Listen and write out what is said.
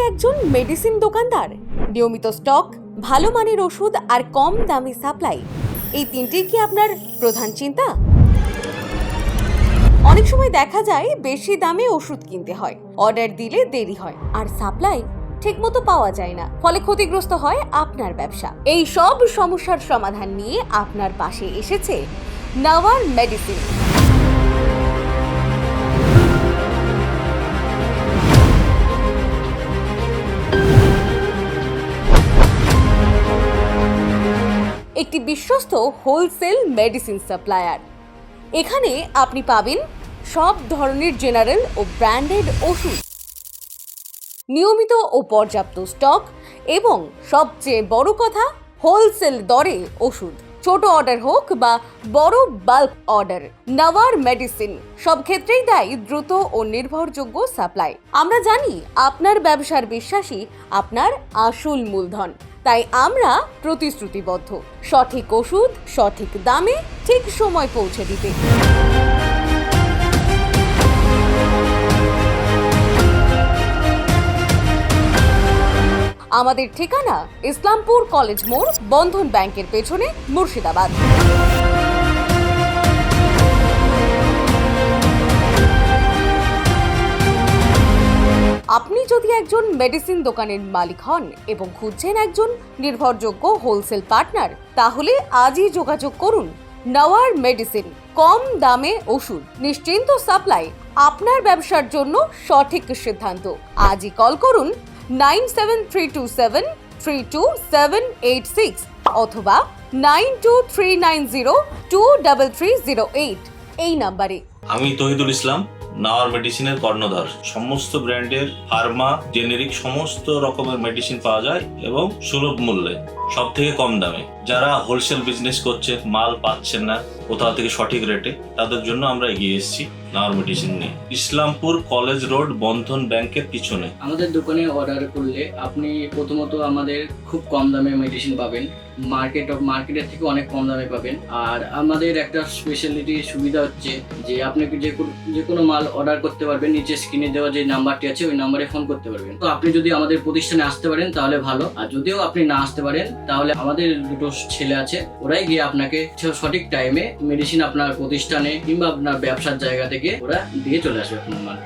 একজন মেডিসিন দোকানদার? নিয়মিত স্টক, ভালো মানের ওষুধ আর কম দামে সাপ্লাই, এই তিনটেই কি আপনার প্রধান চিন্তা? অনেক সময় দেখা যায় বেশি দামে ওষুধ কিনতে হয়, অর্ডার দিলে দেরি হয় আর সাপ্লাই ঠিকমতো পাওয়া যায় না, ফলে ক্ষতিগ্রস্ত হয় আপনার ব্যবসা। এই সব সমস্যার সমাধান নিয়ে আপনার পাশে এসেছে নাওয়ার মেডিসিন। একটি বিশ্বস্ত হোলসেল মেডিসিন সাপ্লায়ার। এখানে আপনি পাবেন সব ধরনের জেনারেল ও ব্র্যান্ডেড ওষুধ, নিয়মিত ও পর্যাপ্ত স্টক এবং সবচেয়ে বড় কথা, হোলসেল দরে ওষুধ। ছোট অর্ডার হোক বা বড় বাল্ক অর্ডার, নাওয়ার মেডিসিন সব ক্ষেত্রেই দেয় দ্রুত ও নির্ভরযোগ্য সাপ্লাই। আমরা জানি আপনার ব্যবসার বিশ্বাসী আপনার আসল মূলধন, তাই আমরা প্রতিশ্রুতিবদ্ধ সঠিক ওষুধ সঠিক দামে ঠিক সময় পৌঁছে দিতে। আমাদের ঠিকানা ইসলামপুর কলেজ মোড়, বন্ধন ব্যাংকের পেছনে, মুর্শিদাবাদ। আপনি যদি একজন মেডিসিন দোকানের মালিক হন এবং খুঁজছেন একজন নির্ভরযোগ্য হোলসেল পার্টনার, তাহলে আজই যোগাযোগ করুন। নাওয়ার মেডিসিন, কম দামে ওষুধ, নিশ্চিন্ত সাপ্লাই, আপনার ব্যবসার জন্য সঠিক সিদ্ধান্ত। আজই কল করুন 9732732786 অথবা 9239023308 এই নাম্বারে। আমি তহিদুল ইসলাম, নাওয়ার মেডিসিনের কর্ণধার। সমস্ত ব্র্যান্ডের ফার্মা, জেনেরিক সমস্ত রকমের মেডিসিন পাওয়া যায় এবং সুলভ মূল্যে, সব থেকে কম দামে। যারা হোলসেল বিজনেস করছে, মাল পাচ্ছেন না কোথাও থেকে সঠিক রেটে, তাদের জন্য আমরা এগিয়ে এসেছি নাওয়ার মেডিসিন নিয়ে। ইসলামপুর কলেজ রোড, বন্ধন ব্যাংকের পিছনে। আমাদের দোকানে অর্ডার করলে আপনি প্রথমত আমাদের খুব কম দামে মেডিসিন পাবেন, মার্কেটের থেকে অনেক কম দামে পাবেন। আর আমাদের একটা স্পেশালিটি সুবিধা হচ্ছে যে আপনি যে কোনো মাল অর্ডার করতে পারবেন, নিচে স্ক্রিনে দেওয়া যে নাম্বারটি আছে ওই নাম্বারে ফোন করতে পারবেন। তো আপনি যদি আমাদের প্রতিষ্ঠানে আসতে পারেন তাহলে ভালো, আর যদিও আপনি না আসতে পারেন তাহলে আমাদের দুটো ছেলে আছে, ওরাই গিয়ে আপনাকে সঠিক টাইমে মেডিসিন আপনার প্রতিষ্ঠানে কিংবা আপনার ব্যবসার জায়গা থেকে ওরা দিয়ে চলে আসবে আপনার মাল।